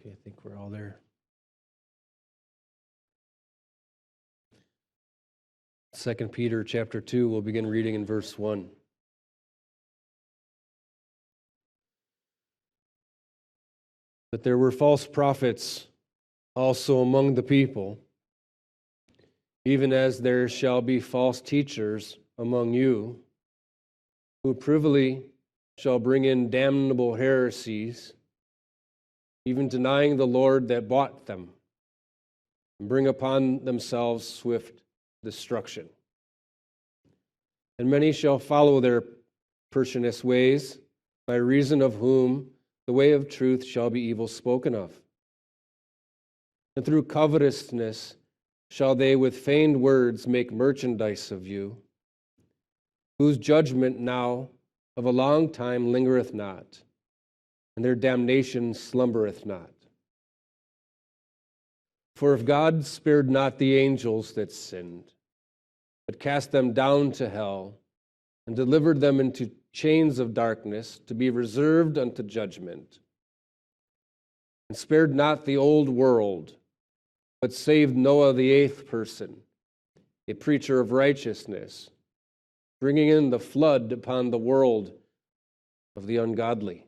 Okay, I think we're all there. 2 Peter chapter 2, we'll begin reading in verse 1. But there were false prophets also among the people, even as there shall be false teachers among you, who privily shall bring in damnable heresies, even denying the Lord that bought them, and bring upon themselves swift destruction. And many shall follow their pernicious ways, by reason of whom the way of truth shall be evil spoken of. And through covetousness shall they with feigned words make merchandise of you, whose judgment now of a long time lingereth not, and their damnation slumbereth not. For if God spared not the angels that sinned, but cast them down to hell, and delivered them into chains of darkness to be reserved unto judgment, and spared not the old world, but saved Noah the eighth person, a preacher of righteousness, bringing in the flood upon the world of the ungodly,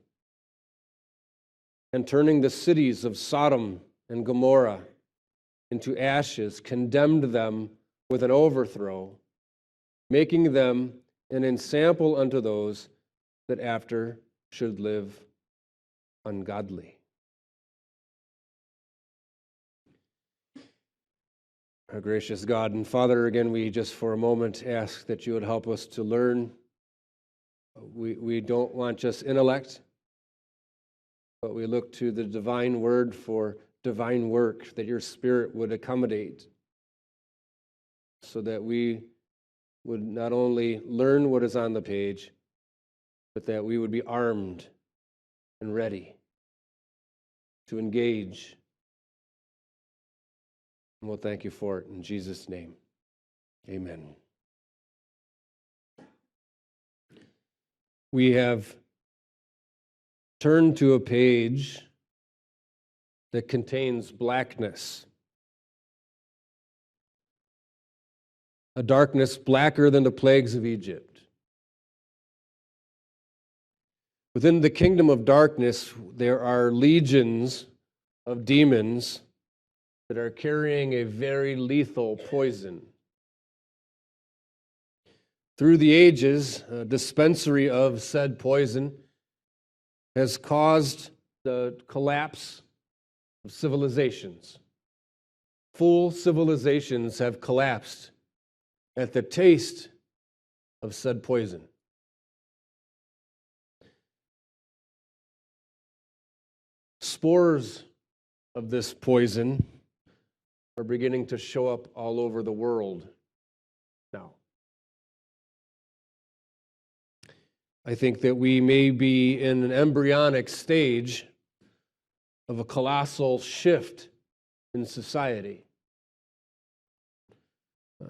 and turning the cities of Sodom and Gomorrah into ashes, condemned them with an overthrow, making them an ensample unto those that after should live ungodly. Our gracious God and Father, again, we just for a moment ask that you would help us to learn. We don't want just intellect, but we look to the divine word for divine work, that your Spirit would accommodate, so that we would not only learn what is on the page, but that we would be armed and ready to engage. And we'll thank you for it in Jesus' name. Amen. We have turned to a page that contains blackness. A darkness blacker than the plagues of Egypt. Within the kingdom of darkness, there are legions of demons that are carrying a very lethal poison. Through the ages, a dispensary of said poison has caused the collapse of civilizations. Full civilizations have collapsed at the taste of said poison. Spores of this poison are beginning to show up all over the world now. I think that we may be in an embryonic stage of a colossal shift in society.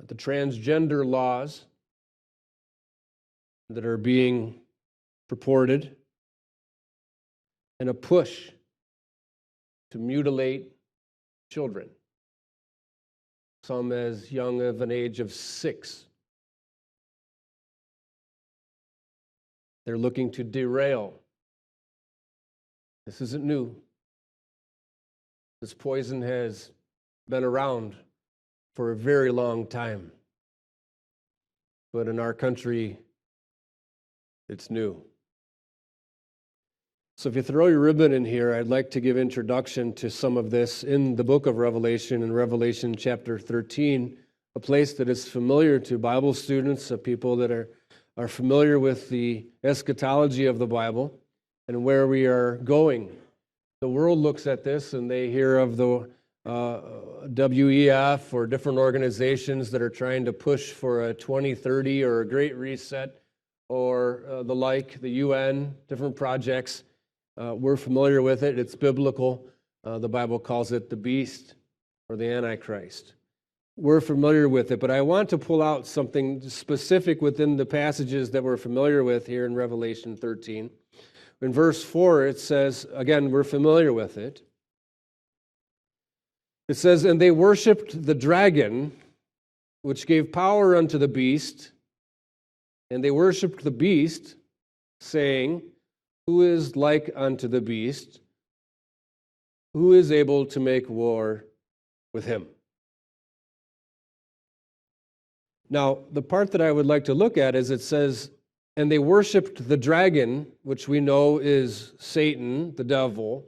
The transgender laws that are being purported, and a push to mutilate children, some as young of an age of 6. They're looking to derail. This isn't new. This poison has been around for a very long time. But in our country, it's new. So if you throw your ribbon in here, I'd like to give introduction to some of this in the book of Revelation, in Revelation chapter 13, a place that is familiar to Bible students, people that are familiar with the eschatology of the Bible and where we are going. The world looks at this and they hear of the WEF or different organizations that are trying to push for a 2030 or a Great Reset or the like, the UN, different projects. We're familiar with it. It's biblical. The Bible calls it the beast or the Antichrist. We're familiar with it, but I want to pull out something specific within the passages that we're familiar with here in Revelation 13. In verse 4, it says, again, we're familiar with it. It says, and they worshipped the dragon, which gave power unto the beast, and they worshipped the beast, saying, who is like unto the beast? Who is able to make war with him? Now, the part that I would like to look at is it says, and they worshipped the dragon, which we know is Satan, the devil.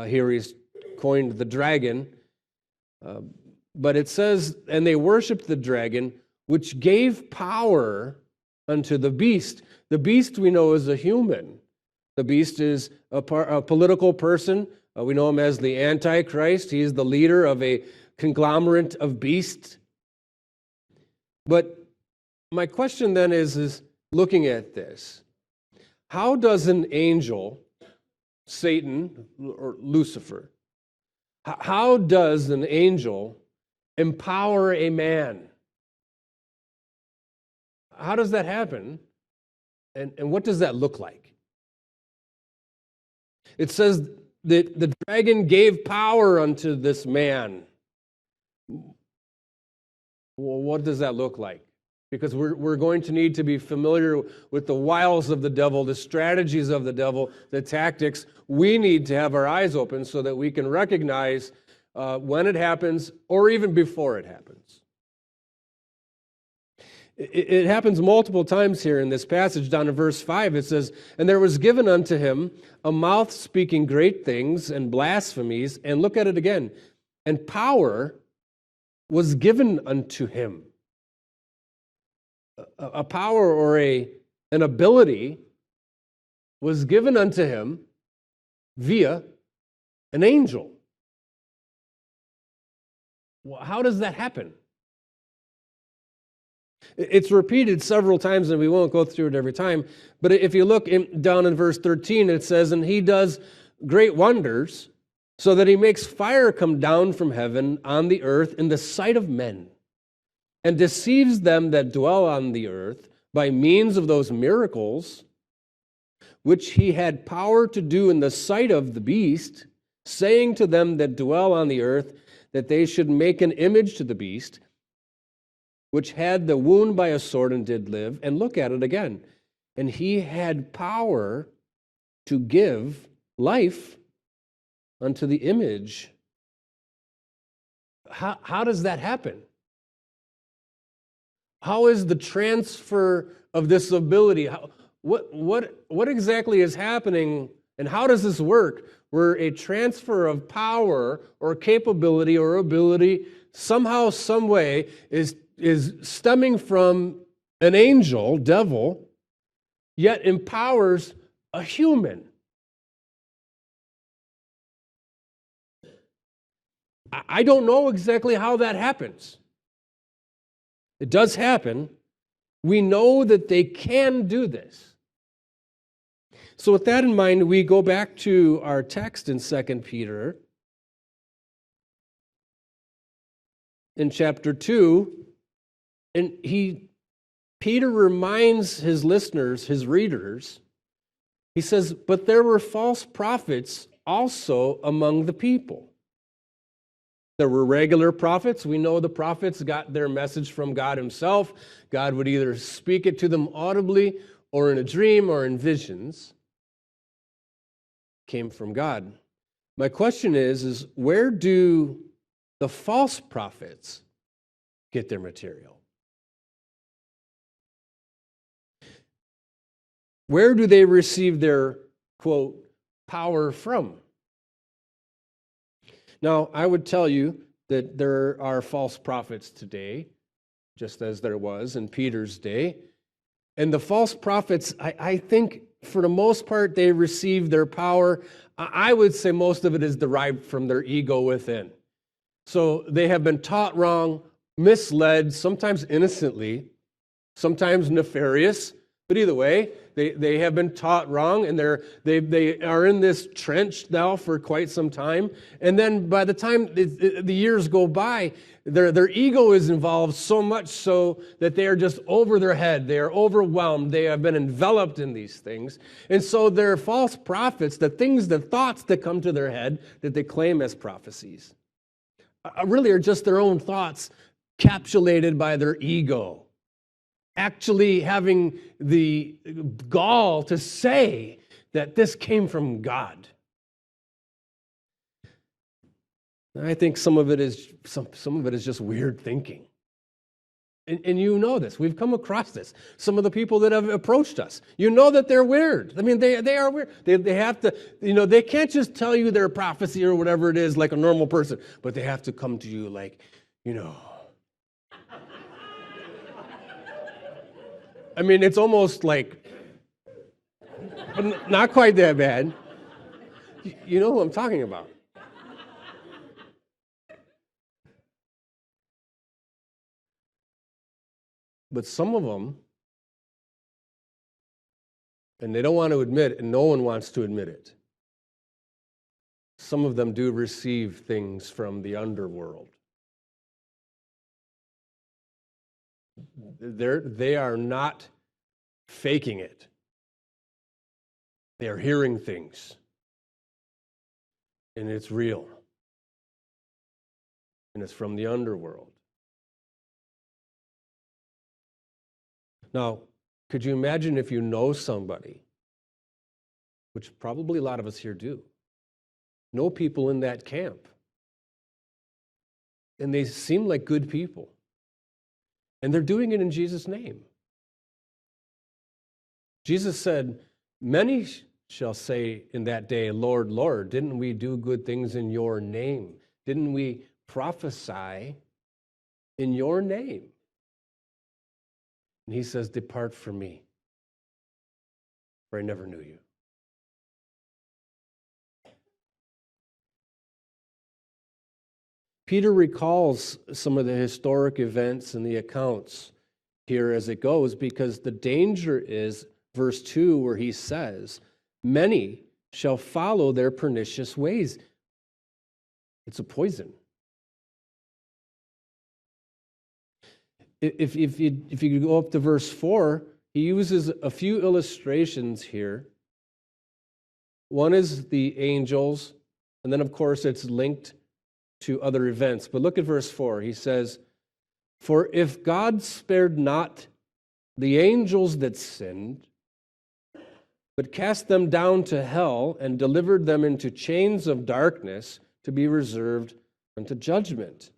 Here he's coined the dragon. But it says, and they worshipped the dragon, which gave power unto the beast. The beast we know is a human. The beast is a political person. We know him as the Antichrist. He is the leader of a conglomerate of beasts. But my question then is looking at this, how does an angel, Satan or Lucifer, how does an angel empower a man? How does that happen? And what does that look like? It says that the dragon gave power unto this man. Well, what does that look like? Because we're going to need to be familiar with the wiles of the devil, the strategies of the devil, the tactics. We need to have our eyes open so that we can recognize when it happens or even before it happens. It happens multiple times here in this passage. Down in verse 5, it says, and there was given unto him a mouth speaking great things and blasphemies. And look at it again. And power was given unto him. A power or an ability was given unto him via an angel. Well, how does that happen? It's repeated several times, and we won't go through it every time. But if you look down in verse 13, it says, and he does great wonders, so that he makes fire come down from heaven on the earth in the sight of men, and deceives them that dwell on the earth by means of those miracles which he had power to do in the sight of the beast, saying to them that dwell on the earth that they should make an image to the beast, which had the wound by a sword and did live. And look at it again. And he had power to give life unto the image. How does that happen? How is the transfer of this ability? What exactly is happening, and how does this work? Where a transfer of power or capability or ability somehow, some way is stemming from an angel, devil, yet empowers a human. I don't know exactly how that happens. It does happen. We know that they can do this. So with that in mind, we go back to our text in 2 Peter. In chapter 2, and Peter reminds his listeners, his readers, he says, but there were false prophets also among the people. There were regular prophets. We know the prophets got their message from God himself. God would either speak it to them audibly or in a dream or in visions. Came from God. My question is where do the false prophets get their material? Where do they receive their, quote, power from? Now, I would tell you that there are false prophets today, just as there was in Peter's day. And the false prophets, I think, for the most part, they receive their power. I would say most of it is derived from their ego within. So they have been taught wrong, misled, sometimes innocently, sometimes nefarious, but either way, they have been taught wrong, and they are in this trench now for quite some time. And then by the time the years go by, their ego is involved so much so that they are just over their head. They are overwhelmed. They have been enveloped in these things. And so they're false prophets, the thoughts that come to their head that they claim as prophecies. really are just their own thoughts capsulated by their ego, actually having the gall to say that this came from God. And I think some of it is just weird thinking. And you know this. We've come across this. Some of the people that have approached us, you know that they're weird. I mean, they are weird. They have to, they can't just tell you their prophecy or whatever it is like a normal person, but they have to come to you like, I mean, it's almost like, but not quite that bad. You know who I'm talking about. But some of them, and they don't want to admit it, and no one wants to admit it, some of them do receive things from the underworld. They are not faking it. They are hearing things. And it's real. And it's from the underworld. Now, could you imagine if you know somebody, which probably a lot of us here do, know people in that camp, and they seem like good people, and they're doing it in Jesus' name. Jesus said, "Many shall say in that day, 'Lord, Lord, didn't we do good things in your name? Didn't we prophesy in your name?' And he says, 'Depart from me, for I never knew you.'" Peter recalls some of the historic events and the accounts here as it goes, because the danger is verse 2 where he says, "Many shall follow their pernicious ways." It's a poison. If you go up to verse 4, he uses a few illustrations here. One is the angels, and then of course it's linked to other events. But look at verse 4. He says, "For if God spared not the angels that sinned, but cast them down to hell and delivered them into chains of darkness to be reserved unto judgment."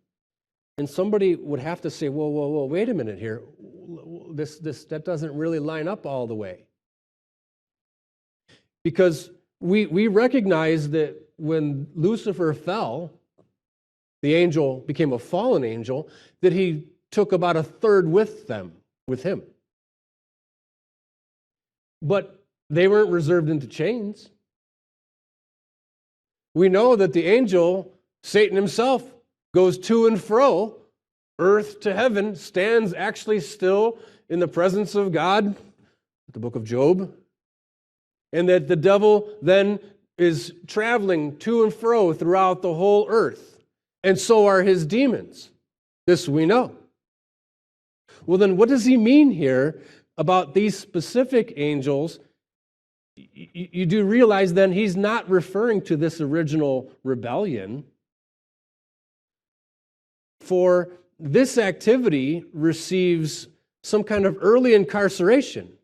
And somebody would have to say, whoa, wait a minute here. That doesn't really line up all the way. Because we recognize that when Lucifer fell, the angel became a fallen angel, that he took about a third with him. But they weren't reserved into chains. We know that the angel, Satan himself, goes to and fro, earth to heaven, stands actually still in the presence of God, the book of Job, and that the devil then is traveling to and fro throughout the whole earth, and so are his demons. This we know. Well, then what does he mean here about these specific angels? You do realize then he's not referring to this original rebellion. For this activity receives some kind of early incarceration.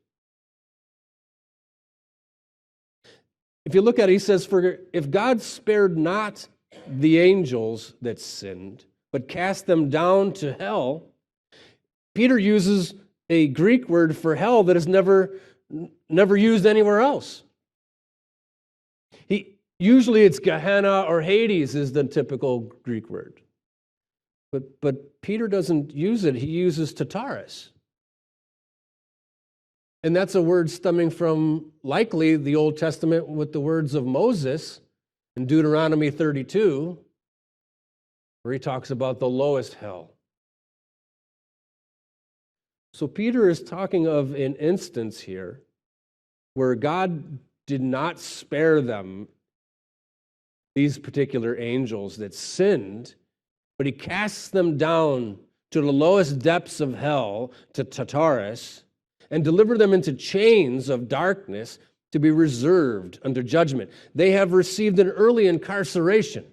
If you look at it, he says, "For if God spared not the angels that sinned, but cast them down to hell," Peter uses a Greek word for hell that is never used anywhere else. Usually it's Gehenna or Hades is the typical Greek word. But Peter doesn't use it. He uses Tartarus. And that's a word stemming from likely the Old Testament with the words of Moses in Deuteronomy 32, where he talks about the lowest hell. So Peter is talking of an instance here where God did not spare them, these particular angels that sinned, but he casts them down to the lowest depths of hell, to Tartarus, and delivered them into chains of darkness to be reserved under judgment. They have received an early incarceration.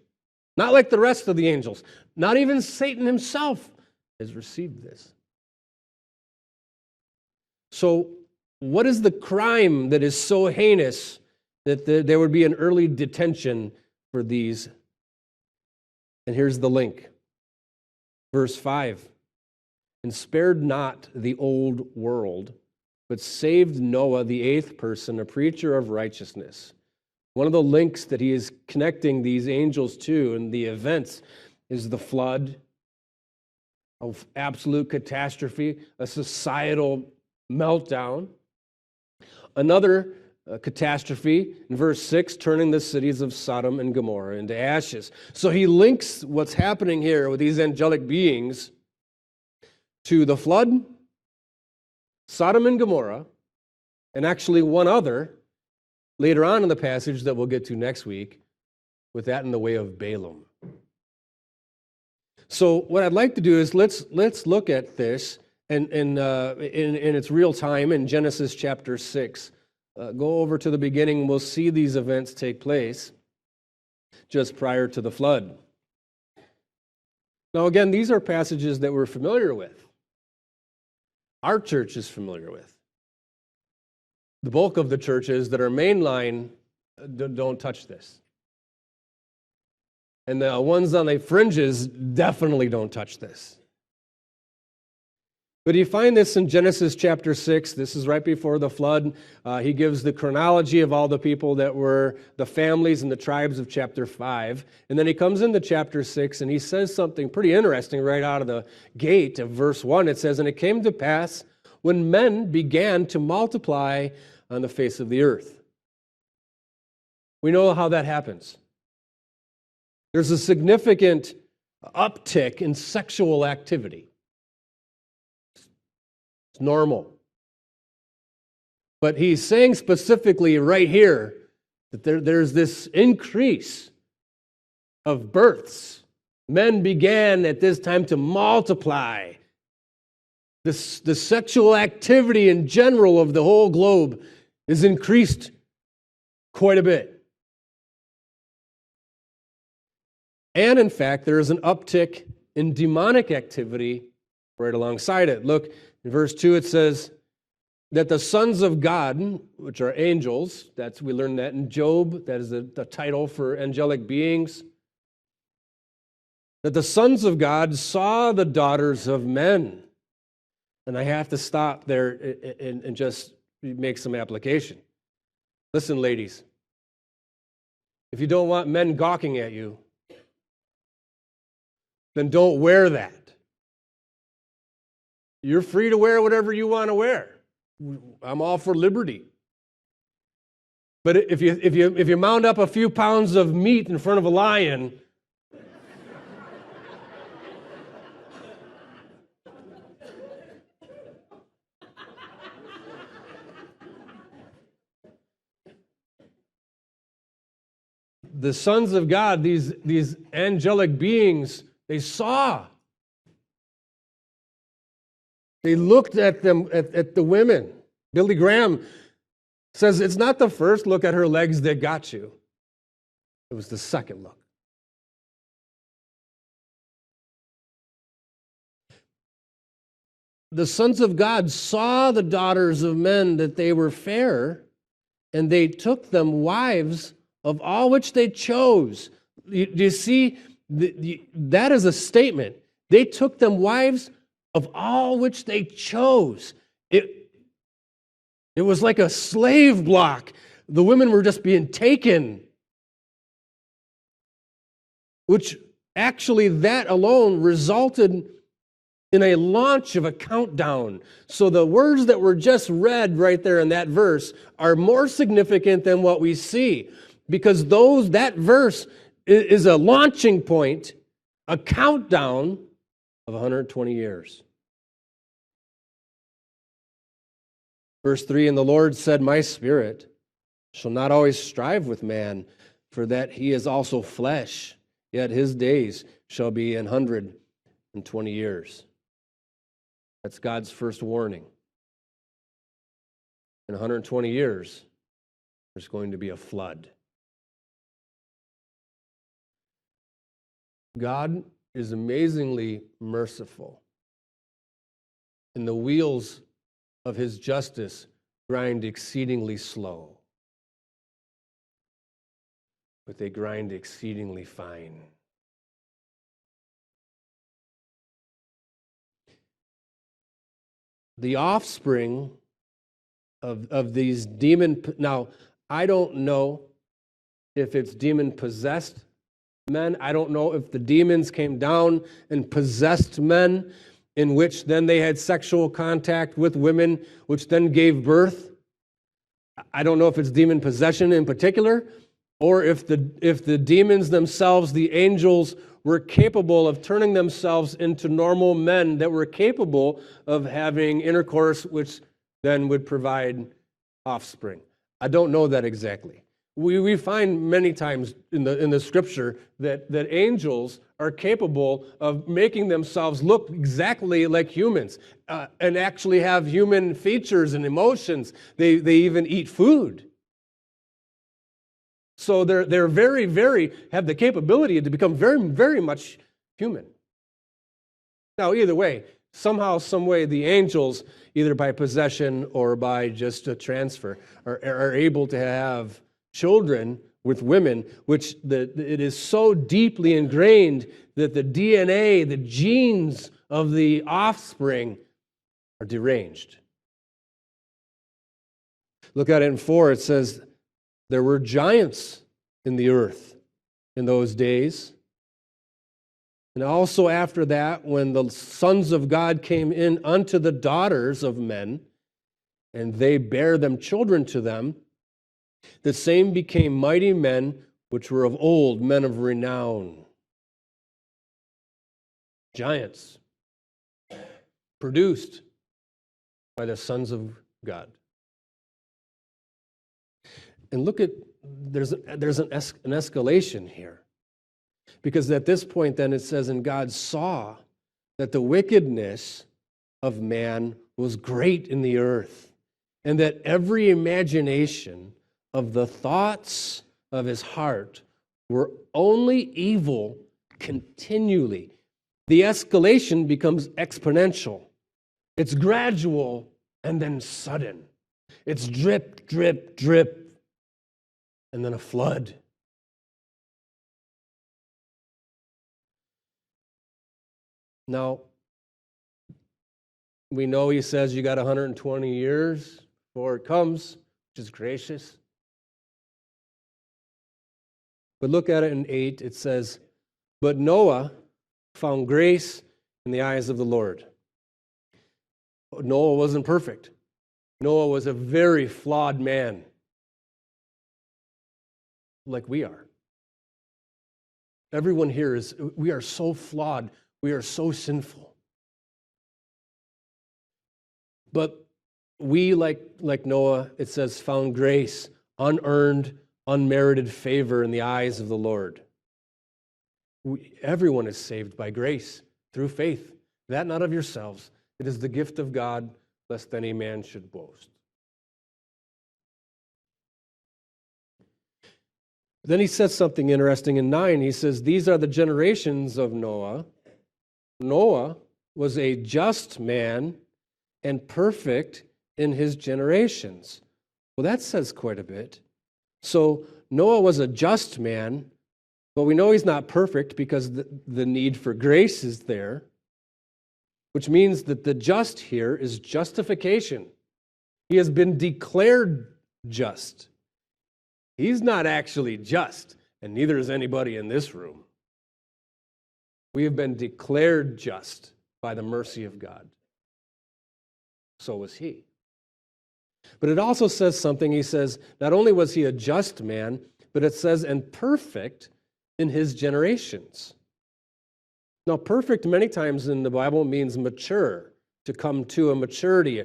Not like the rest of the angels. Not even Satan himself has received this. So, what is the crime that is so heinous that there would be an early detention for these? And here's the link. Verse 5. And spared not the old world, but saved Noah, the eighth person, a preacher of righteousness. One of the links that he is connecting these angels to and the events is the flood, of absolute catastrophe, a societal meltdown. Another catastrophe, in verse 6, turning the cities of Sodom and Gomorrah into ashes. So he links what's happening here with these angelic beings to the flood, Sodom and Gomorrah, and actually one other later on in the passage that we'll get to next week, with that in the way of Balaam. So what I'd like to do is let's look at this in its real time in Genesis chapter 6. Go over to the beginning, we'll see these events take place just prior to the flood. Now again, these are passages that we're familiar with. Our church is familiar with. The bulk of the churches that are mainline don't touch this. And the ones on the fringes definitely don't touch this. But you find this in Genesis chapter 6. This is right before the flood. He gives the chronology of all the people that were the families and the tribes of chapter 5. And then he comes into chapter 6 and he says something pretty interesting right out of the gate of verse 1. It says, "And it came to pass when men began to multiply on the face of the earth." We know how that happens. There's a significant uptick in sexual activity. It's normal. But he's saying specifically right here that there's this increase of births. Men began at this time to multiply. The sexual activity in general of the whole globe is increased quite a bit. And in fact, there is an uptick in demonic activity right alongside it. Look, in verse 2 it says that the sons of God, which are angels, we learned that in Job, that is the title for angelic beings, that the sons of God saw the daughters of men. And I have to stop there and just make some application. Listen, ladies, if you don't want men gawking at you, then don't wear that. You're free to wear whatever you want to wear. I'm all for liberty. But if you mount up a few pounds of meat in front of a lion, the sons of God, these angelic beings, they saw. They looked at them, at the women. Billy Graham says it's not the first look at her legs that got you. It was the second look. The sons of God saw the daughters of men that they were fair, and they took them wives of all which they chose. Do you see? That is a statement. They took them wives of all which they chose. It was like a slave block. The women were just being taken. Which actually, that alone resulted in a launch of a countdown. So the words that were just read right there in that verse are more significant than what we see. Because that verse is a launching point, a countdown of 120 years. Verse 3, "And the Lord said, My spirit shall not always strive with man, for that he is also flesh, yet his days shall be 120 years. That's God's first warning. In 120 years, there's going to be a flood. God is amazingly merciful, and the wheels of his justice grind exceedingly slow, but they grind exceedingly fine. The offspring of these now, I don't know if it's demon-possessed men. I don't know if the demons came down and possessed men, in which then they had sexual contact with women, which then gave birth. I don't know if it's demon possession in particular, or if the demons themselves, the angels, were capable of turning themselves into normal men that were capable of having intercourse, which then would provide offspring. I don't know that exactly. We find many times in the scripture that angels are capable of making themselves look exactly like humans and actually have human features and emotions. They even eat food. So they're very, very, have the capability to become very, very much human. Now, either way, somehow, some way, the angels, either by possession or by just a transfer, are able to have children with women, which it is so deeply ingrained that the DNA, the genes of the offspring are deranged. Look at it in 4. It says, there were giants in the earth in those days. And also after that, when the sons of God came in unto the daughters of men, and they bare them children to them, the same became mighty men, which were of old, men of renown. Giants produced by the sons of God. And look at, there's an escalation here. Because at this point then it says, and God saw that the wickedness of man was great in the earth, and that every imagination of the thoughts of his heart were only evil continually. The escalation becomes exponential. It's gradual and then sudden. It's drip, drip, drip, and then a flood. Now, we know he says you got 120 years before it comes, which is gracious. But look at it in 8, it says, but Noah found grace in the eyes of the Lord. Noah wasn't perfect. Noah was a very flawed man, like we are. Everyone here we are so flawed. We are so sinful. But we, like Noah, it says, found grace, unearned, unmerited favor in the eyes of the Lord. Everyone is saved by grace through faith, that not of yourselves. It is the gift of God, lest any man should boast. Then he says something interesting in 9. He says, these are the generations of Noah. Noah was a just man and perfect in his generations. Well, that says quite a bit. So Noah was a just man, but we know he's not perfect because the need for grace is there, which means that the just here is justification. He has been declared just. He's not actually just, and neither is anybody in this room. We have been declared just by the mercy of God. So was he. But it also says something. He says, not only was he a just man, but it says, and perfect in his generations. Now, perfect many times in the Bible means mature, to come to a maturity,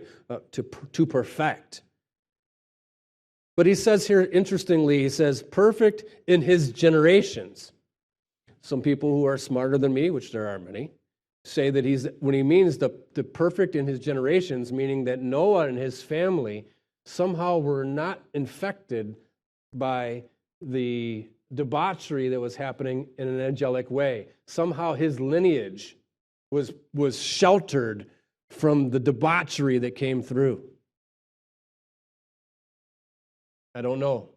to perfect. But he says here, interestingly, he says, perfect in his generations. Some people who are smarter than me, which there are many, say that when he means the perfect in his generations, meaning that Noah and his family somehow were not infected by the debauchery that was happening in an angelic way. Somehow his lineage was sheltered from the debauchery that came through. I don't know.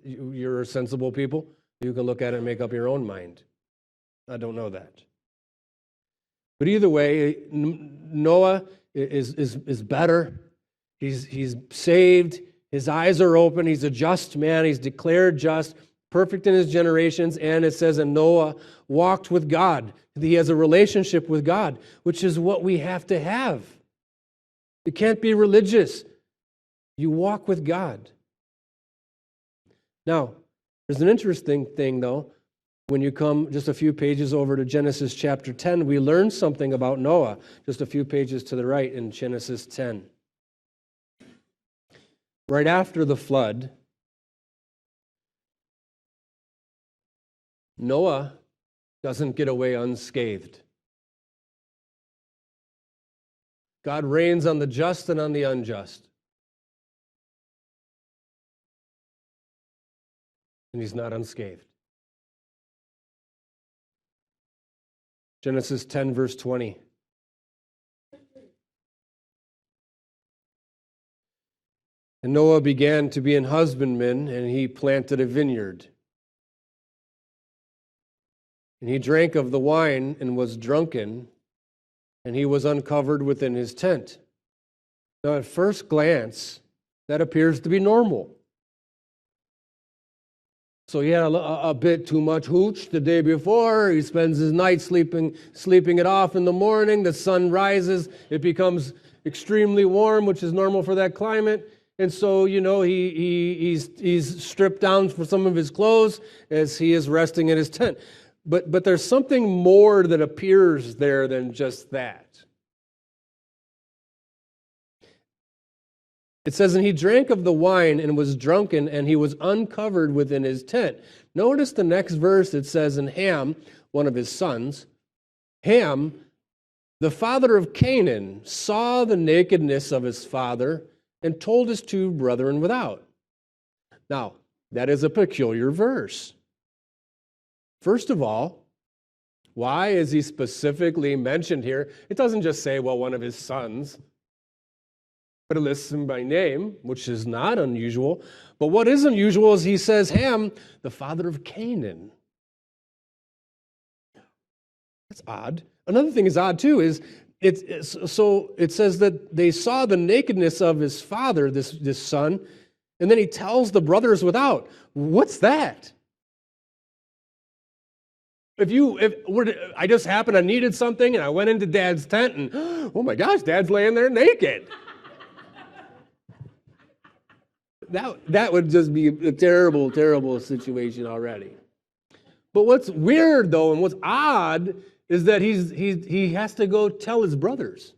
You're sensible people. You can look at it and make up your own mind. I don't know that. But either way, Noah is better. He's saved. His eyes are open. He's a just man. He's declared just, perfect in his generations. And it says, and Noah walked with God. He has a relationship with God, which is what we have to have. You can't be religious. You walk with God. Now, there's an interesting thing, though. When you come just a few pages over to Genesis chapter 10, we learn something about Noah, just a few pages to the right in Genesis 10. Right after the flood, Noah doesn't get away unscathed. God reigns on the just and on the unjust. And he's not unscathed. Genesis 10, verse 20. And Noah began to be an husbandman, and he planted a vineyard. And he drank of the wine and was drunken, and he was uncovered within his tent. Now, at first glance, that appears to be normal. So he had a bit too much hooch the day before. He spends his night sleeping it off in the morning. The sun rises. It becomes extremely warm, which is normal for that climate. And so, he's stripped down for some of his clothes as he is resting in his tent. But there's something more that appears there than just that. It says, and he drank of the wine and was drunken, and he was uncovered within his tent. Notice the next verse, it says, and Ham, one of his sons, Ham, the father of Canaan, saw the nakedness of his father and told his two brethren without. Now, that is a peculiar verse. First of all, why is he specifically mentioned here? It doesn't just say, well, one of his sons, but it lists him by name, which is not unusual. But what is unusual is he says, Ham, the father of Canaan. That's odd. Another thing is odd too, is it says that they saw the nakedness of his father, this son, and then he tells the brothers without. What's that? I just happened, I needed something, and I went into Dad's tent, and oh my gosh, Dad's laying there naked. That would just be a terrible, terrible situation already. But what's weird, though, and what's odd is that he has to go tell his brothers.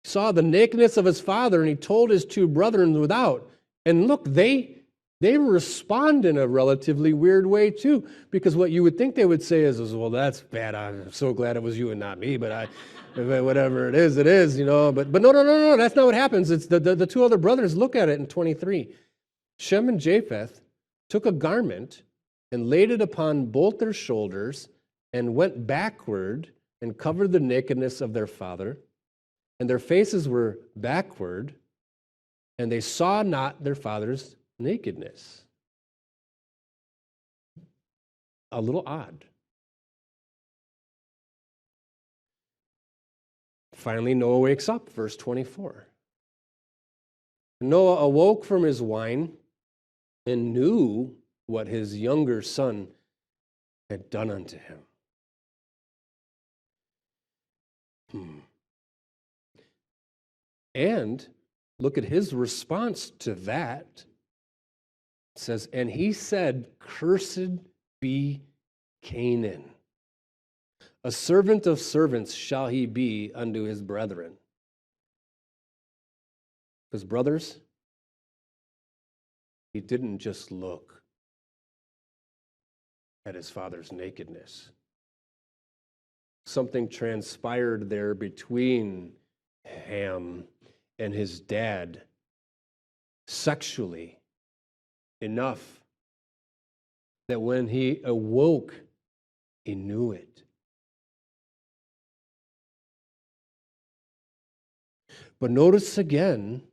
He saw the nakedness of his father, and he told his two brethren without. And look, they respond in a relatively weird way too, because what you would think they would say is, well, that's bad. I'm so glad it was you and not me, but whatever it is, But no, that's not what happens. It's the two other brothers look at it in 23. Shem and Japheth took a garment and laid it upon both their shoulders and went backward and covered the nakedness of their father. And their faces were backward, and they saw not their father's nakedness. A little odd. Finally, Noah wakes up, verse 24. Noah awoke from his wine and knew what his younger son had done unto him. And look at his response to that. It says, and he said, cursed be Canaan. A servant of servants shall he be unto his brethren. Because brothers, he didn't just look at his father's nakedness. Something transpired there between Ham and his dad sexually enough that when he awoke, he knew it. But notice again,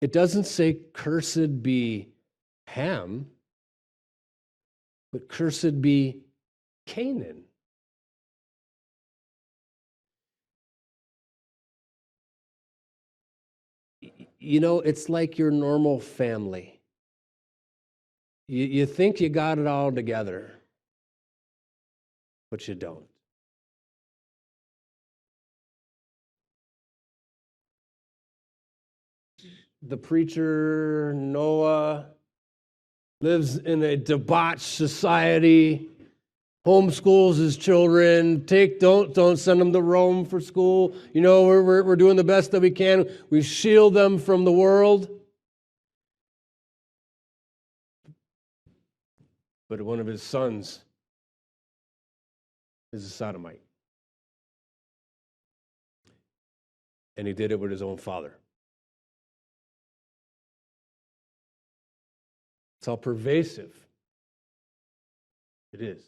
it doesn't say, cursed be Ham, but cursed be Canaan. You know, it's like your normal family. You think you got it all together, but you don't. The preacher, Noah, lives in a debauched society, homeschools his children, don't send them to Rome for school. You know, we're doing the best that we can. We shield them from the world. But one of his sons is a sodomite. And he did it with his own father. It's how pervasive it is.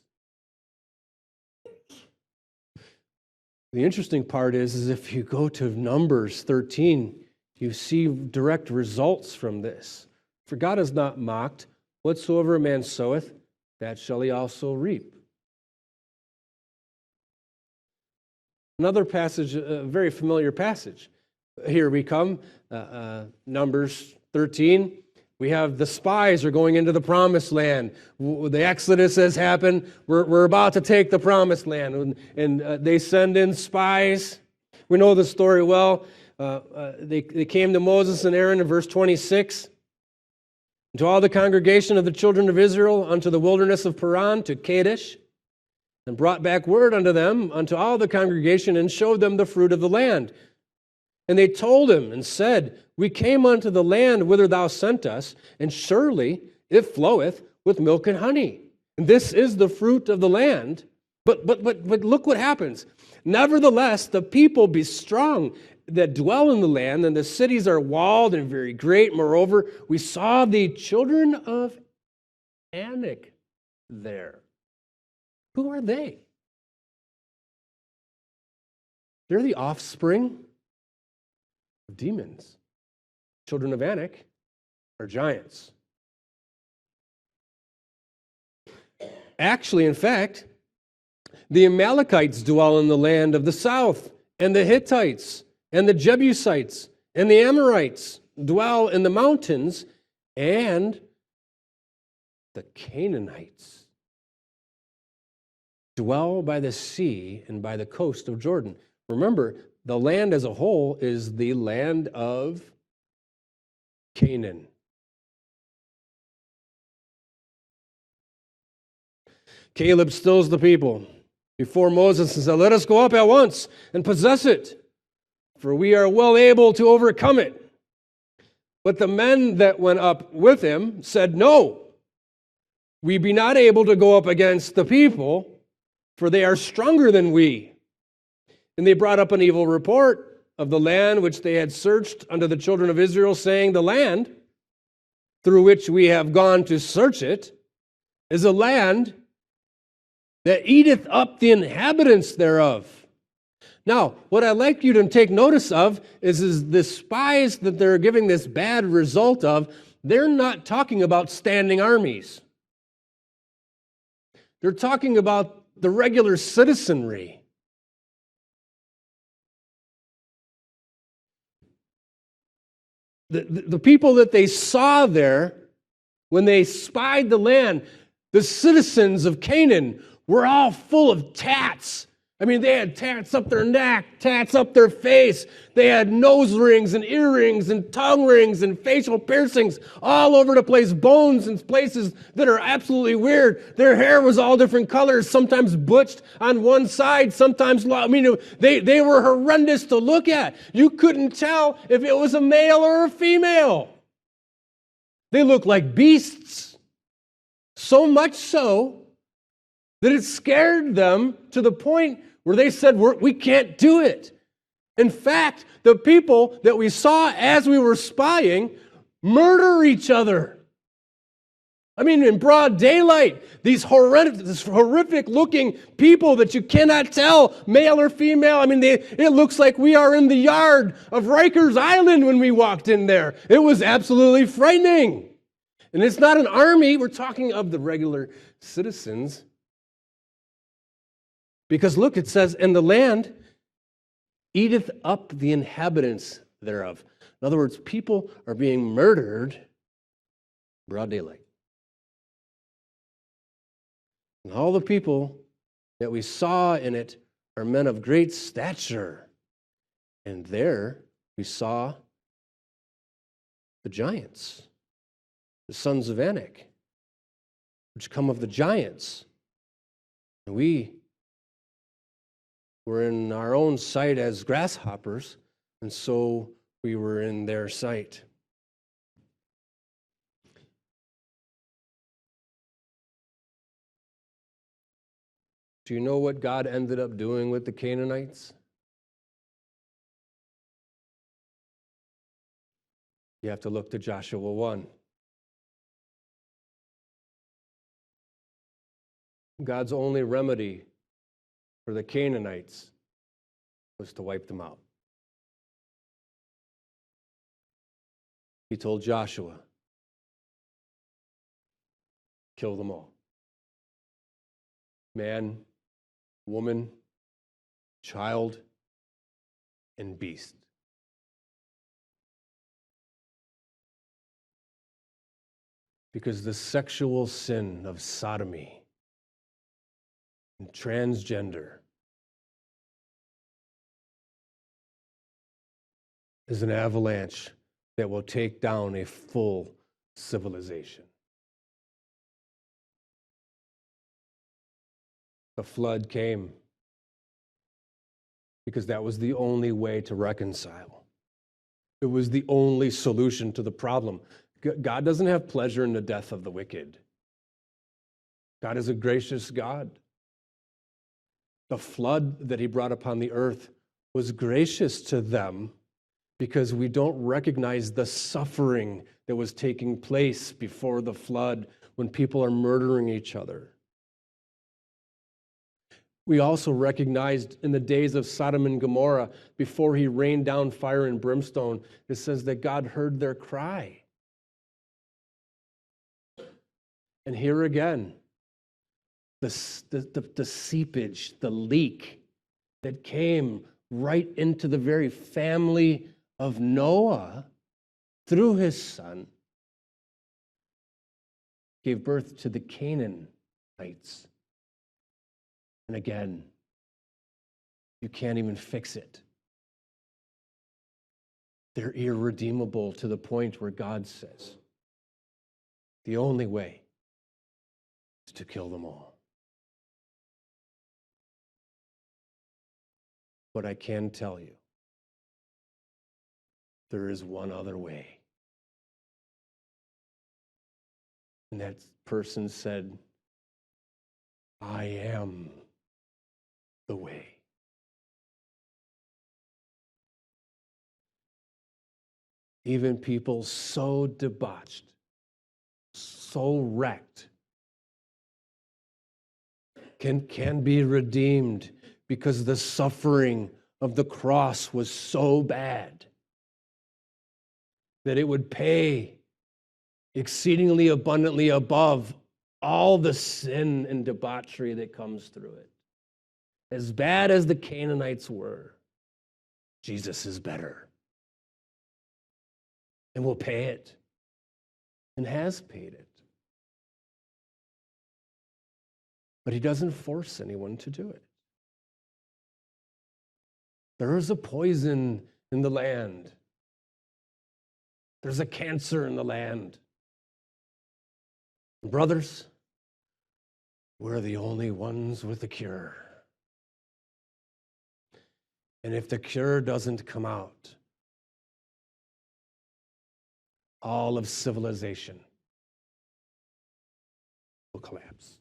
The interesting part is if you go to Numbers 13, you see direct results from this. For God is not mocked. Whatsoever a man soweth, that shall he also reap. Another passage, a very familiar passage. Here we come, Numbers 13. We have the spies are going into the promised land. The Exodus has happened. We're about to take the promised land. And they send in spies. We know the story well. They came to Moses and Aaron in verse 26. To all the congregation of the children of Israel unto the wilderness of Paran, to Kadesh, and brought back word unto them, unto all the congregation, and showed them the fruit of the land. And they told him and said, We came unto the land whither thou sent us, and surely it floweth with milk and honey. And this is the fruit of the land. But look what happens. Nevertheless, the people be strong that dwell in the land, and the cities are walled and very great. Moreover, we saw the children of Anak there. Who are they? They're the offspring of demons. Children of Anak are giants. Actually, in fact, the Amalekites dwell in the land of the south, and the Hittites, and the Jebusites, and the Amorites dwell in the mountains, and the Canaanites dwell by the sea and by the coast of Jordan. Remember, the land as a whole is the land of Canaan. Caleb stills the people before Moses and said, Let us go up at once and possess it, for we are well able to overcome it. But the men that went up with him said, No, we be not able to go up against the people, for they are stronger than we. And they brought up an evil report of the land which they had searched unto the children of Israel, saying, The land through which we have gone to search it is a land that eateth up the inhabitants thereof. Now, what I'd like you to take notice of is the spies that they're giving this bad result of, they're not talking about standing armies. They're talking about the regular citizenry. The people that they saw there, when they spied the land, the citizens of Canaan were all full of tats. I mean, they had tats up their neck, tats up their face. They had nose rings and earrings and tongue rings and facial piercings all over the place, bones in places that are absolutely weird. Their hair was all different colors, sometimes butched on one side, sometimes, they were horrendous to look at. You couldn't tell if it was a male or a female. They looked like beasts. So much so that it scared them to the point where they said, we can't do it. In fact, the people that we saw as we were spying murder each other. I mean, in broad daylight, these horrific-looking people that you cannot tell, male or female. I mean, it looks like we are in the yard of Rikers Island when we walked in there. It was absolutely frightening. And it's not an army. We're talking of the regular citizens. Because look, it says, and the land eateth up the inhabitants thereof. In other words, people are being murdered broad daylight. And all the people that we saw in it are men of great stature. And there we saw the giants, the sons of Anak, which come of the giants. And we were in our own sight as grasshoppers, and so we were in their sight. Do you know what God ended up doing with the Canaanites? You have to look to Joshua 1. God's only remedy for the Canaanites was to wipe them out. He told Joshua, kill them all. Man, woman, child, and beast. Because the sexual sin of sodomy and transgender is an avalanche that will take down a full civilization. The flood came because that was the only way to reconcile. It was the only solution to the problem. God doesn't have pleasure in the death of the wicked. God is a gracious God. The flood that he brought upon the earth was gracious to them because we don't recognize the suffering that was taking place before the flood when people are murdering each other. We also recognized in the days of Sodom and Gomorrah, before he rained down fire and brimstone, it says that God heard their cry. And here again, the seepage, the leak that came right into the very family of Noah through his son gave birth to the Canaanites. And again, you can't even fix it. They're irredeemable to the point where God says the only way is to kill them all. But I can tell you, there is one other way. And that person said, I am the way. Even people so debauched, so wrecked, can be redeemed because the suffering of the cross was so bad that it would pay exceedingly abundantly above all the sin and debauchery that comes through it. As bad as the Canaanites were, Jesus is better. And will pay it. And has paid it. But he doesn't force anyone to do it. There is a poison in the land. There's a cancer in the land. Brothers, we're the only ones with the cure. And if the cure doesn't come out, all of civilization will collapse.